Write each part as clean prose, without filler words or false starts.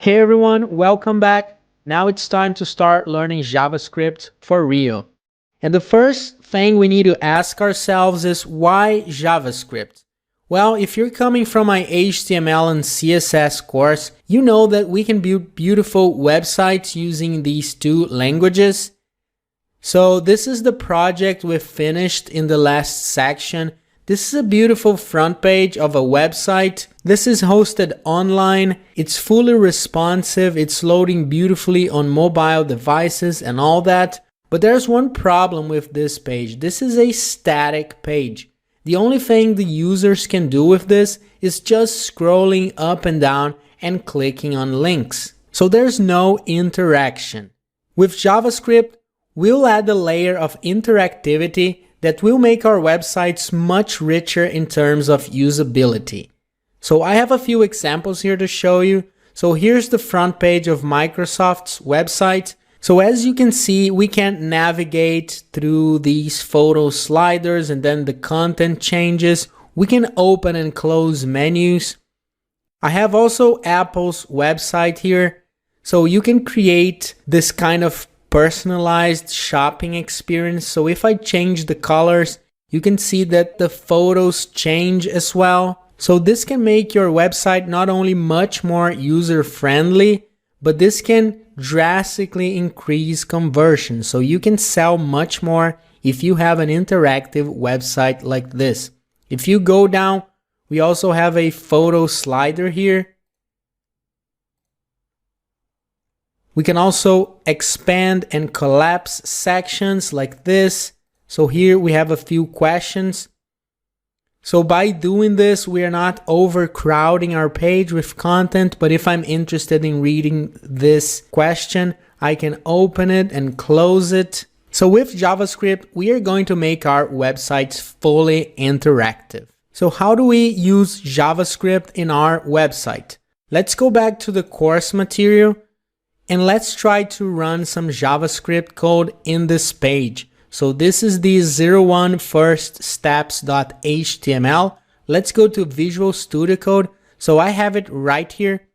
Hey everyone, welcome back. Now it's time to start learning JavaScript for real. And the first thing we need to ask ourselves is why JavaScript? Well, if you're coming from my HTML and CSS course, you know that we can build beautiful websites using these two languages. So this is the project we finished in the last section. This is a beautiful front page of a website. This is hosted online. It's fully responsive. It's loading beautifully on mobile devices and all that. But there's one problem with this page. This is a static page. The only thing the users can do with this is just scrolling up and down and clicking on links. So there's no interaction. With JavaScript, we'll add a layer of interactivity that will make our websites much richer in terms of usability. So I have a few examples here to show you. So here's the front page of Microsoft's website. So as you can see, we can navigate through these photo sliders and then the content changes. We can open and close menus. I have also Apple's website here. So you can create this kind of personalized shopping experience. So if I change the colors, you can see that the photos change as well. So this can make your website not only much more user-friendly, but this can drastically increase conversion. So you can sell much more if you have an interactive website like this. If you go down, we also have a photo slider here. We can also expand and collapse sections like this. So here we have a few questions. So by doing this, we are not overcrowding our page with content, but if I'm interested in reading this question, I can open it and close it. So with JavaScript, we are going to make our websites fully interactive. So how do we use JavaScript in our website? Let's go back to the course material. And let's try to run some JavaScript code in this page. So this is the 01 first steps.html. Let's go to Visual Studio Code. So I have it right here.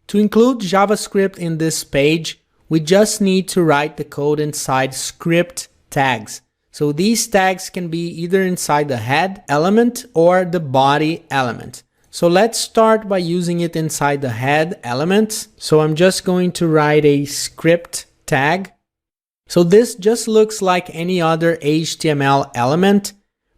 To include JavaScript in this page, we just need to write the code inside script tags. So these tags can be either inside the head element or the body element. So let's start by using it inside the head element. So I'm just going to write a script tag. So this just looks like any other HTML element,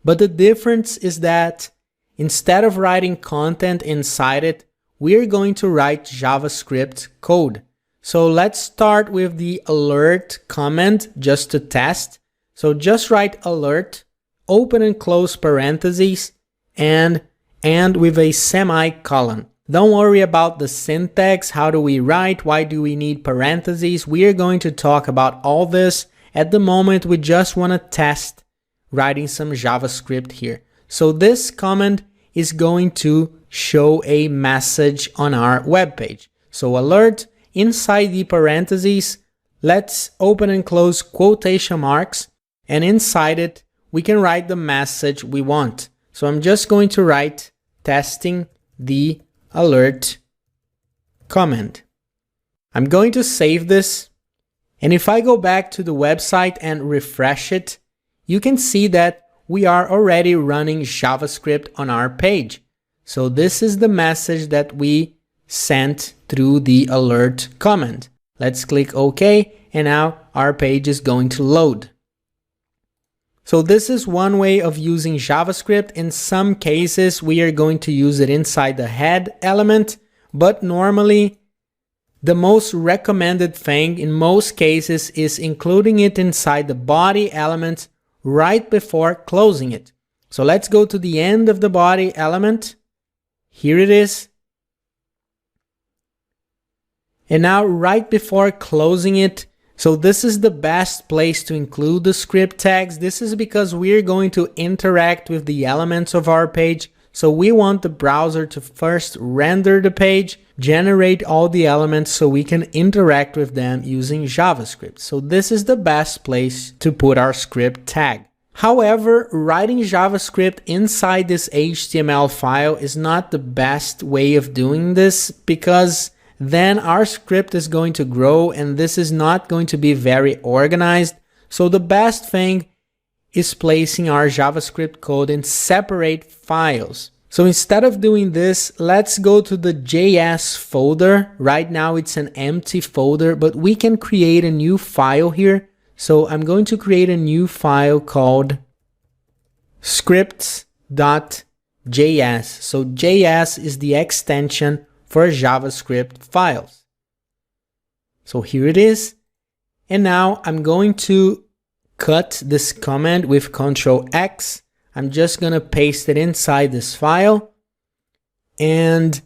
but the difference is that instead of writing content inside it, we're going to write JavaScript code. So let's start with the alert comment just to test. So just write alert, open and close parentheses, and with a semicolon. Don't worry about the syntax. How do we write? Why do we need parentheses? We are going to talk about all this. At the moment, we just want to test writing some JavaScript here. So this comment is going to show a message on our web page. So alert, inside the parentheses, let's open and close quotation marks, and inside it, we can write the message we want. So I'm just going to write testing the alert comment. I'm going to save this. And if I go back to the website and refresh it, you can see that we are already running JavaScript on our page. So this is the message that we sent through the alert comment. Let's click OK, and now our page is going to load. So this is one way of using JavaScript. In some cases, we are going to use it inside the head element, but normally the most recommended thing in most cases is including it inside the body element right before closing it. So let's go to the end of the body element. Here it is. And now right before closing it, so this is the best place to include the script tags. This is because we're going to interact with the elements of our page. So we want the browser to first render the page, generate all the elements so we can interact with them using JavaScript. So this is the best place to put our script tag. However, writing JavaScript inside this HTML file is not the best way of doing this because then our script is going to grow and this is not going to be very organized. So the best thing is placing our JavaScript code in separate files. So instead of doing this, let's go to the JS folder. Right now it's an empty folder, but we can create a new file here. So I'm going to create a new file called scripts.js. So JS is the extension for JavaScript files. So here it is. And now I'm going to cut this command with Ctrl X. I'm just going to paste it inside this file. And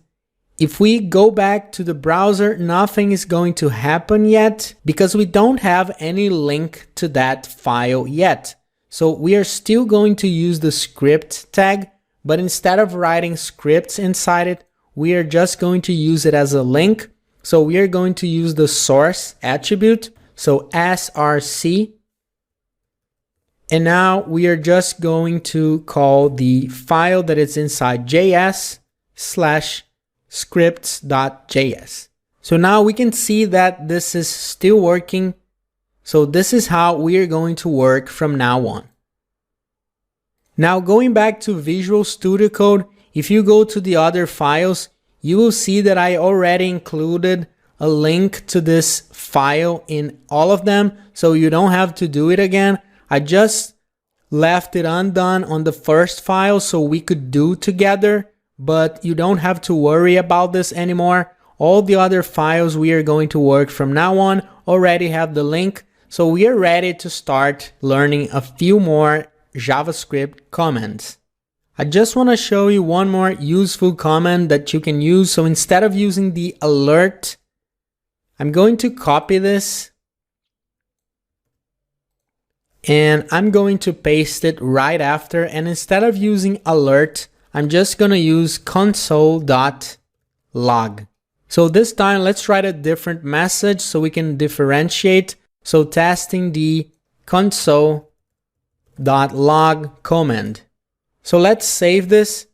if we go back to the browser, nothing is going to happen yet because we don't have any link to that file yet. So we are still going to use the script tag, but instead of writing scripts inside it, we are just going to use it as a link. So we are going to use the source attribute, so src. And now we are just going to call the file that is inside js/scripts.js. So now we can see that this is still working. So this is how we are going to work from now on. Now going back to Visual Studio Code, if you go to the other files, you will see that I already included a link to this file in all of them. So you don't have to do it again. I just left it undone on the first file so we could do together, but you don't have to worry about this anymore. All the other files we are going to work from now on already have the link. So we are ready to start learning a few more JavaScript commands. I just want to show you one more useful command that you can use. So instead of using the alert, I'm going to copy this and I'm going to paste it right after. And instead of using alert, I'm just going to use console.log. So this time, let's write a different message so we can differentiate. So testing the console.log command. So let's save this.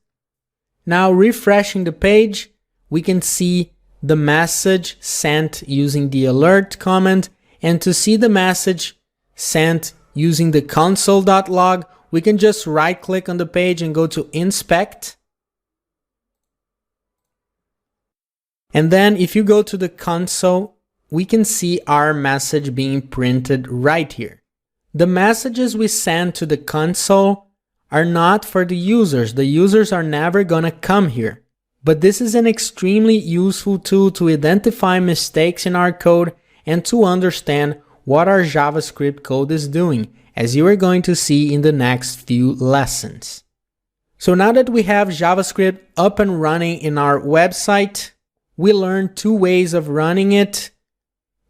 Now refreshing the page, we can see the message sent using the alert command. And to see the message sent using the console.log, we can just right click on the page and go to inspect. And then if you go to the console, we can see our message being printed right here. The messages we send to the console are not for the users. The users are never gonna come here. But this is an extremely useful tool to identify mistakes in our code and to understand what our JavaScript code is doing, as you are going to see in the next few lessons. So now that we have JavaScript up and running in our website, we learned two ways of running it,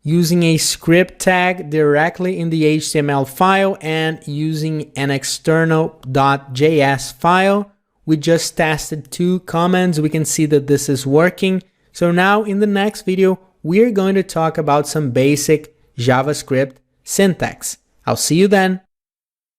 using a script tag directly in the HTML file and using an external .js file. We just tested two commands. We can see that this is working. So now in the next video, we're going to talk about some basic JavaScript syntax. I'll see you then.